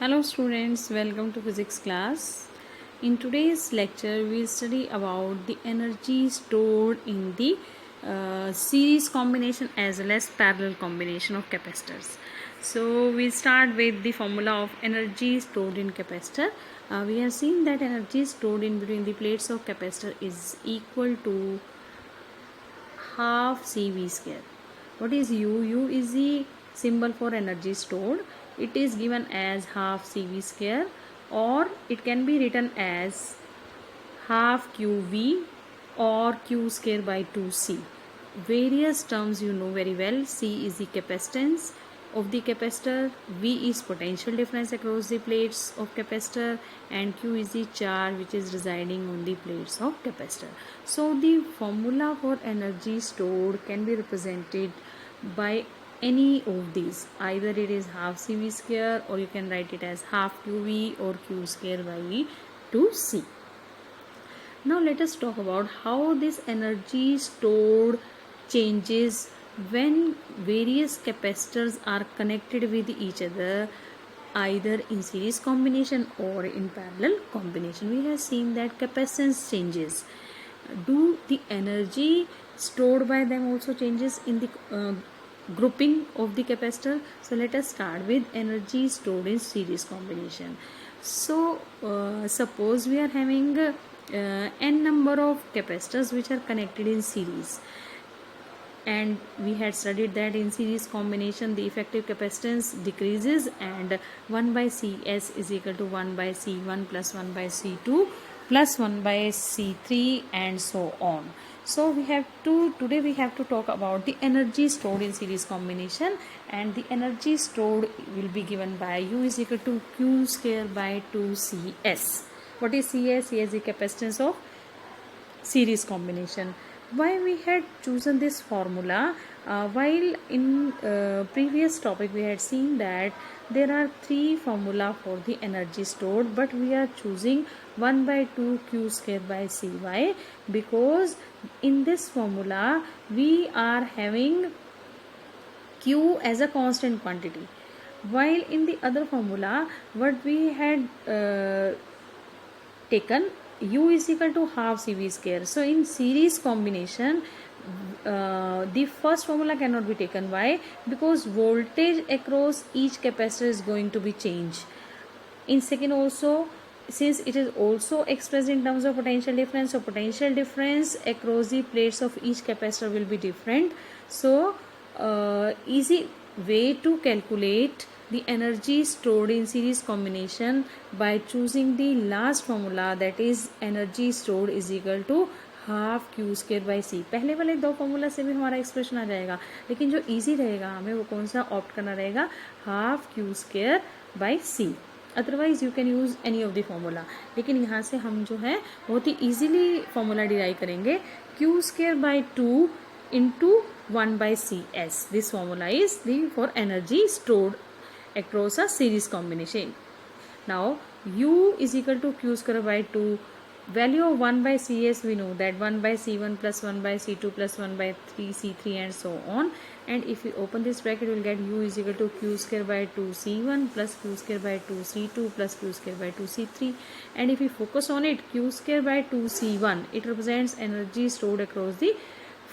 Hello students, welcome to physics class. In today's lecture, we'll study about the energy stored in the series combination as well as parallel combination of capacitors. So we'll start with the formula of energy stored in capacitor. We have seen that energy stored in between the plates of capacitor is equal to half CV square. What is U? U is the symbol for energy stored. It is given as half CV square, or it can be written as half QV or Q square by 2C. Various terms you know very well. C is the capacitance of the capacitor, V is potential difference across the plates of capacitor, and Q is the charge which is residing on the plates of capacitor. So the formula for energy stored can be represented by any of these. Either it is half CV square, or you can write it as half QV or Q square by 2C. Now let us talk about how this energy stored changes when various capacitors are connected with each other, either in series combination or in parallel combination. We have seen that capacitance changes. Do the energy stored by them also changes in the grouping of the capacitor? So let us start with energy stored in series combination. So suppose we are having n number of capacitors which are connected in series, and we had studied that in series combination the effective capacitance decreases, and 1 by Cs is equal to 1 by C1 plus 1 by C2 plus 1 by C3 and so on. So today we have to talk about the energy stored in series combination, and the energy stored will be given by U is equal to Q square by 2Cs. What is Cs? Cs is the capacitance of series combination. Why we had chosen this formula? While in previous topic we had seen that there are three formula for the energy stored, but we are choosing 1 by 2 Q square by Cy, because in this formula we are having Q as a constant quantity, while in the other formula what we had taken, U is equal to half CV square. So in series combination the first formula cannot be taken. Why? Because voltage across each capacitor is going to be changed. In second also, since it is also expressed in terms of potential difference, so potential difference across the plates of each capacitor will be different. So easy way to calculate the energy stored in series combination by choosing the last formula, that is energy stored is equal to half Q square by C. पहले वाले दो formula से भी हमारा expression आ जाएगा, लेकिन जो easy रहेगा हमें वो कौन सा ऑप्ट करना रहेगा, half Q square by C. Otherwise you can use any of the formula, लेकिन यहाँ से हम जो है बहुत ही ईजिली फॉर्मूला डिराइव करेंगे. Q square by 2 into 1 by Cs. This formula is for energy stored across a series combination. Now U is equal to Q square by 2. Value of 1 by Cs we know that 1 by C1 plus 1 by C2 plus 1 by 3 C3 and so on. And if we open this bracket, we will get U is equal to Q square by 2 C1 plus Q square by 2 C2 plus Q square by 2 C3. And if we focus on it, Q square by 2 C1, it represents energy stored across the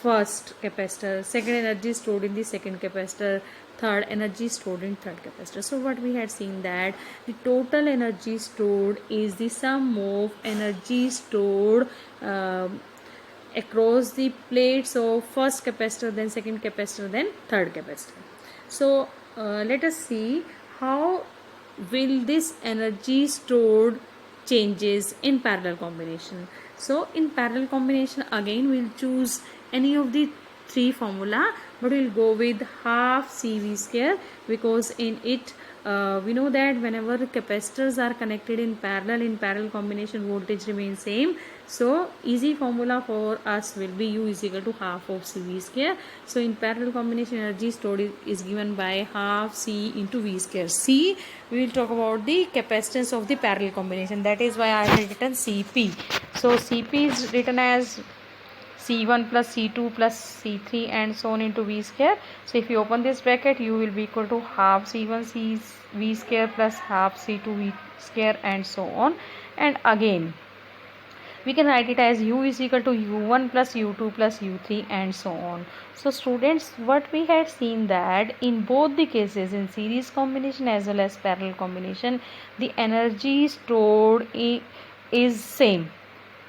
first capacitor, second energy stored in the second capacitor, third energy stored in third capacitor. So what we had seen that the total energy stored is the sum of energy stored across the plates of first capacitor, then second capacitor, then third capacitor. So let us see how will this energy stored changes in parallel combination. So in parallel combination again we'll choose any of the three formula, but we'll go with half CV square, because in it we know that whenever capacitors are connected in parallel combination voltage remains same. So easy formula for us will be U is equal to half of CV square. So in parallel combination energy stored is given by half C into V square. C, we will talk about the capacitance of the parallel combination, that is why I have written CP. So CP is written as C1 plus C2 plus C3 and so on into V square. So if you open this bracket, U will be equal to half C1 V square plus half C2 V square and so on. And again we can write it as U is equal to U1 plus U2 plus U3 and so on. So students, what we had seen that in both the cases, in series combination as well as parallel combination, the energy stored is same,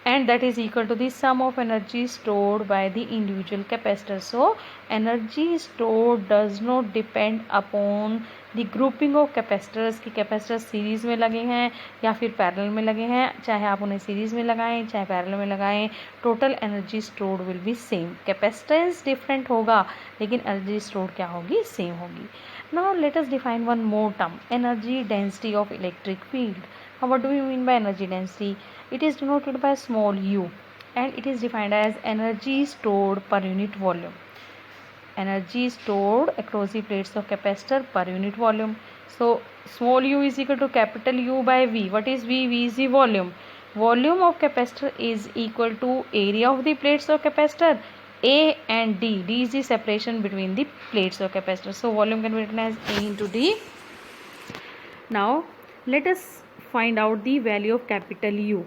and that is equal to the sum of energy stored by the individual capacitor. So energy stored does not depend upon the grouping of capacitors कि capacitor series में लगे हैं या फिर parallel में लगे हैं. चाहे आप उन्हें सीरीज़ में लगाएं चाहे पैरेलल में लगाएं, total energy stored will be same. Capacitance different होगा लेकिन एनर्जी स्टोर्ड क्या होगी, सेम होगी. Now let us define one more term, energy density of electric field. What do we mean by energy density? It is denoted by small u and it is defined as energy stored per unit volume. Energy stored across the plates of capacitor per unit volume. So small u is equal to capital U by V. What is V? V is the volume. Volume of capacitor is equal to area of the plates of capacitor, A and D. D is the separation between the plates of capacitor. So volume can be written as A into D. Now let us find out the value of capital U.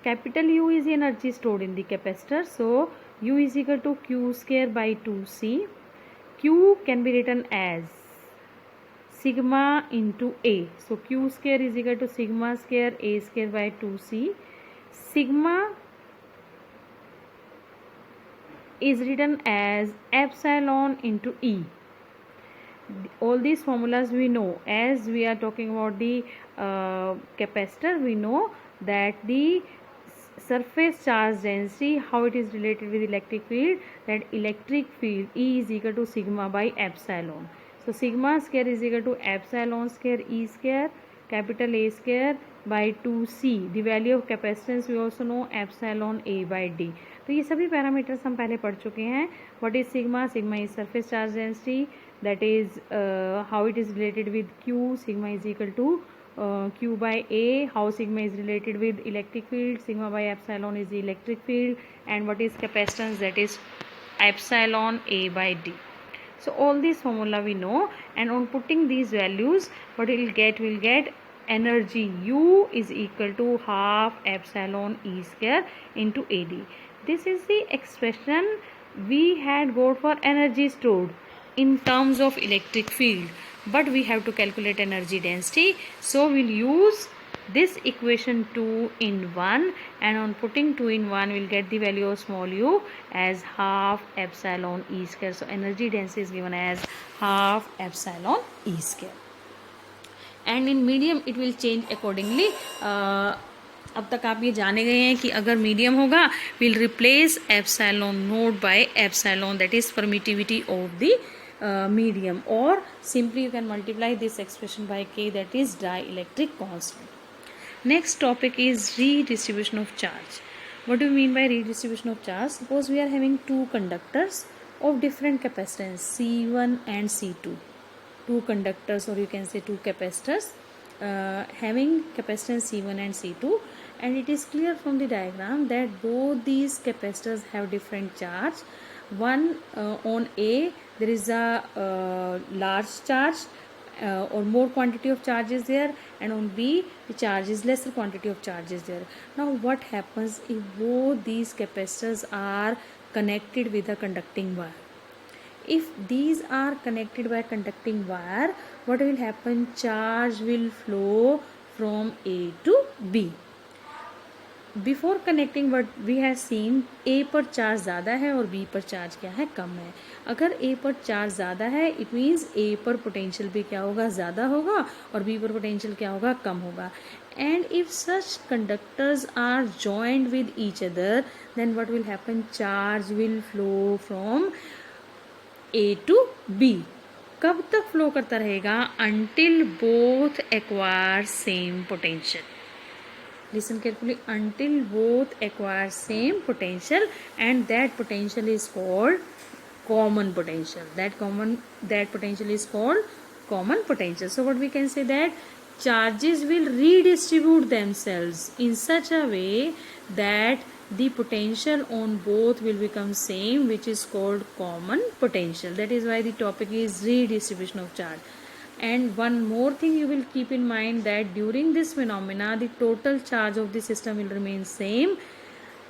Capital U is the energy stored in the capacitor. So U is equal to Q square by 2C. Q can be written as sigma into A. So Q square is equal to sigma square A square by 2C. Sigma is written as epsilon into E. All these formulas we know. As we are talking about the capacitor, we know that the surface charge density, how it is related with electric field, that electric field E is equal to sigma by epsilon. So sigma square is equal to epsilon square E square capital A square by 2C. The value of capacitance we also know, epsilon A by D. तो ये सभी parameters हम पहले पढ़ चुके हैं. What is sigma? Sigma is surface charge density, that is how it is related with Q. Sigma is equal to Q by A. How sigma is related with electric field? Sigma by epsilon is the electric field. And what is capacitance? That is epsilon A by D. So all these formula we know, and on putting these values, what we'll get energy U is equal to half epsilon E square into AD. This is the expression we had got for energy stored in terms of electric field, but we have to calculate energy density. So we'll use this equation 2 in 1, and on putting 2 in 1 we'll get the value of small u as half epsilon E square. So energy density is given as half epsilon E square, and in medium it will change accordingly. अब तक आप ये जाने गए हैं कि अगर medium होगा will replace epsilon note by epsilon, that is permittivity of the medium, or simply you can multiply this expression by K, that is dielectric constant. Next topic is redistribution of charge. What do you mean by redistribution of charge? Suppose we are having two conductors of different capacitance C1 and C2. Two conductors, or you can say two capacitors having capacitance C1 and C2, and it is clear from the diagram that both these capacitors have different charge. One on A there is a large charge or more quantity of charge is there, and on B the charge is lesser quantity of charge is there. Now what happens if both these capacitors are connected with a conducting wire? If these are connected by conducting wire, what will happen? Charge will flow from A to B. Before connecting what we have seen, A पर charge ज़्यादा है और B पर charge क्या है, कम है. अगर A पर चार्ज ज़्यादा है इट मीन्स A पर पोटेंशियल भी क्या होगा, ज़्यादा होगा, और B पर पोटेंशियल क्या होगा, कम होगा. And if such conductors are joined with each other then what will happen? Charge will flow from A to B. कब तक फ्लो करता रहेगा? until both acquire same potential. Listen carefully. Until both acquire same potential, and that potential is called common potential. That potential is called common potential. So what we can say, that charges will redistribute themselves in such a way that the potential on both will become same, which is called common potential. That is why the topic is redistribution of charge. And one more thing you will keep in mind, that during this phenomena the total charge of the system will remain same.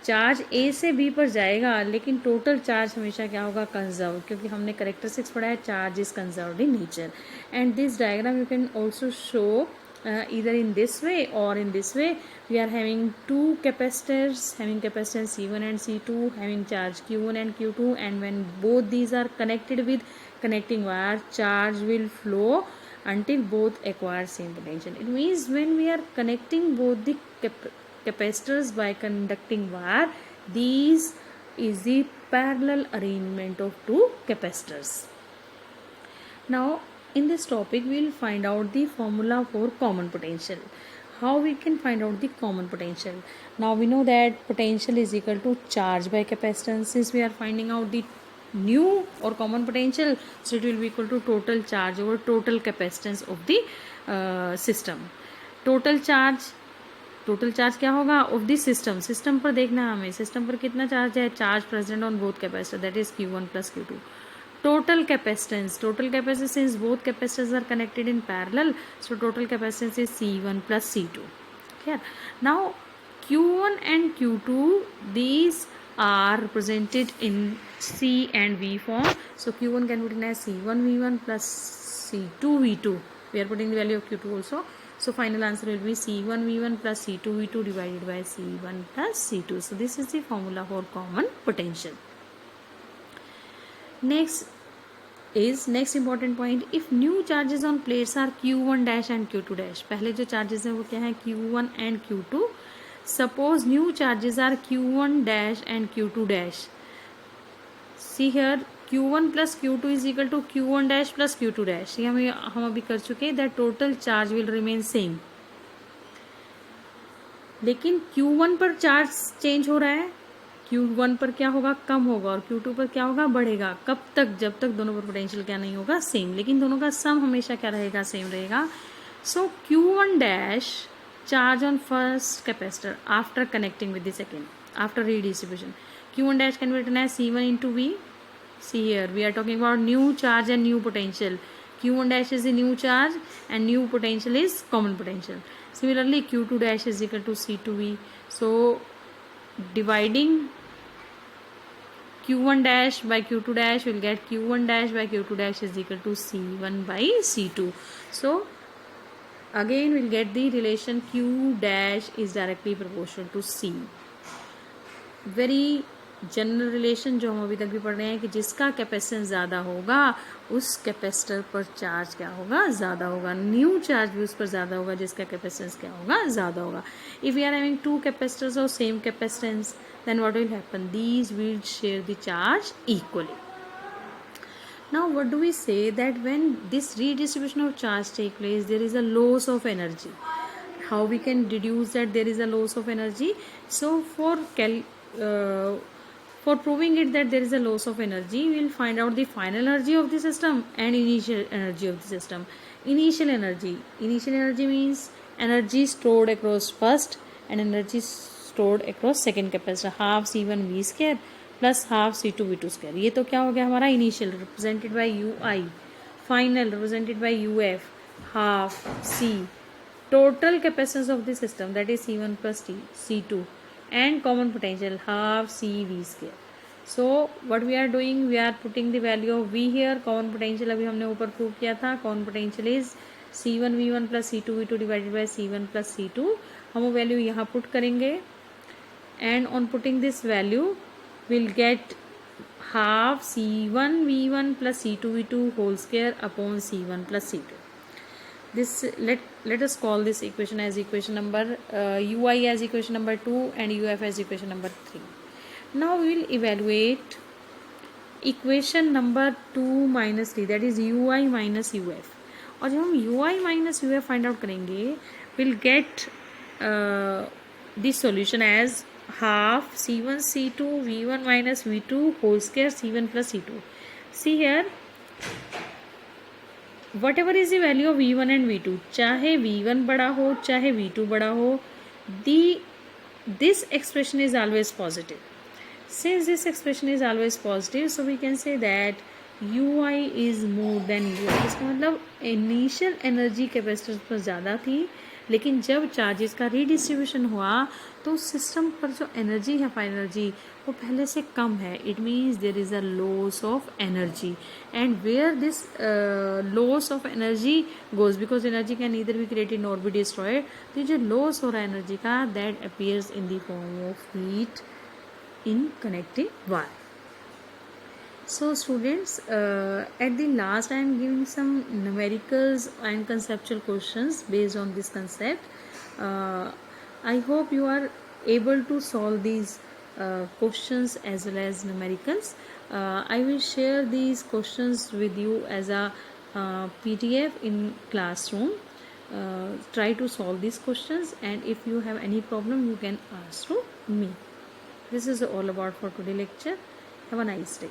Charge A से B पर जाएगा, लेकिन total charge हमेशा क्या होगा, conserve, क्योंकि हमने characteristics पढ़ा है charge is conserved in nature. And this diagram you can also show either in this way or in this way. We are having two capacitors having capacitance C1 and C2 having charge Q1 and Q2, and when both these are connected with connecting wire, charge will flow until both acquire same potential. It means when we are connecting both the capacitors by conducting wire, these is the parallel arrangement of two capacitors. Now in this topic we will find out the formula for common potential. How we can find out the common potential? Now we know that potential is equal to charge by capacitance. Since we are finding out the new or common potential, so it will be equal to total charge over total capacitance of the system. total charge क्या होगा, of the system. System पर देखना है हमें, system पर कितना charge है, charge present on both capacitor, that is Q1 plus Q2. Total capacitance since both capacitors are connected in parallel, so total capacitance is C1 plus C2. Clear? Now Q1 and Q2, these are represented in C and V form. So Q1 can be written as C1 V1 plus C2 V2. We are putting the value of Q2 also. So final answer will be C1 V1 plus C2 V2 divided by C1 plus C2. So this is the formula for common potential. Next important point, if new charges on plates are Q1 dash and Q2 dash. पहले जो charges हैं वो क्या है, Q1 and Q2. Suppose new charges are Q1 dash and Q2 dash. See here, Q1 plus Q2 is equal to Q1 dash plus Q2 dash. ये हम अभी कर चुके हैं. That total charge will remain same. लेकिन Q1 पर charge change हो रहा है, Q1 पर क्या होगा, कम होगा, और Q2 पर क्या होगा, बढ़ेगा. कब तक, जब तक दोनों पर पोटेंशियल क्या नहीं होगा, सेम. लेकिन दोनों का सम हमेशा क्या रहेगा, सेम रहेगा. सो Q1 dash charge on first capacitor after connecting with the second, after redistribution. Q1 dash can be written as C1 into V. See here, we are talking about new charge and new potential. Q1 dash is the new charge and new potential is common potential. Similarly, Q2 dash is equal to C2V. So dividing Q1 dash by Q2 dash, will get Q1 dash by Q2 dash is equal to C1 by C2. So again we'll get the relation Q dash is directly proportional to C. Very general relation जो हम अभी तक भी पढ़ रहे हैं कि जिसका कैपेसिटेंस ज़्यादा होगा उस कैपेसिटर पर चार्ज क्या होगा, ज़्यादा होगा. न्यू चार्ज भी उस पर ज़्यादा होगा जिसका कैपेसिटेंस क्या होगा, ज़्यादा होगा. If we are having two capacitors of same capacitance, then what will happen, these will share the charge equally. Now what do we say, that when this redistribution of charge take place, there is a loss of energy. How we can deduce that there is a loss of energy? So for proving it that there is a loss of energy, we will find out the final energy of the system and initial energy of the system. Initial energy means energy stored across first and energy stored across second capacitor, half C1 V square plus half C2 V2 square. ये तो क्या हो गया हमारा initial, represented by UI. Final represented by UF, half C. Total capacitance of the system, that is C1 plus C2, and common potential half CV square. So what we are doing, we are putting the value of V here. Common potential अभी हमने ऊपर prove किया था. Common potential is C1 V1 plus C2 V2 divided by C1 plus C2. हम वो value यहाँ put करेंगे, and on putting this value we'll get half C1 V1 plus C2 V2 whole square upon C1 plus C2. This let us call this equation as equation number UI as equation number 2 and UF as equation number 3. Now we will evaluate equation number 2 minus 3, that is UI minus UF. और जब हम UI minus UF find out करेंगे, we'll get the solution as half C1 C2 V1 minus V2 whole square C1 plus C2. See here, whatever is the value of V1 and V2, चाहे V1 बड़ा हो चाहे V2 बड़ा हो, the this expression is always positive. Since this expression is always positive, so we can say that ui is more than ui. इसका मतलब initial energy capacitor पर ज़्यादा थी, लेकिन जब चार्जेस का रीडिस्ट्रीब्यूशन हुआ तो सिस्टम पर जो एनर्जी है, फाइनल एनर्जी, वो पहले से कम है. It means there is a loss of energy. And where this loss of energy goes, because energy can neither be created nor be destroyed. तो जो लॉस हो रहा है एनर्जी का, that appears in the form of heat in connecting wire. So students, at the last I am giving some numericals and conceptual questions based on this concept. I hope you are able to solve these questions as well as numericals. I will share these questions with you as a PDF in classroom. Try to solve these questions, and if you have any problem you can ask to me. This is all about for today lecture. Have a nice day.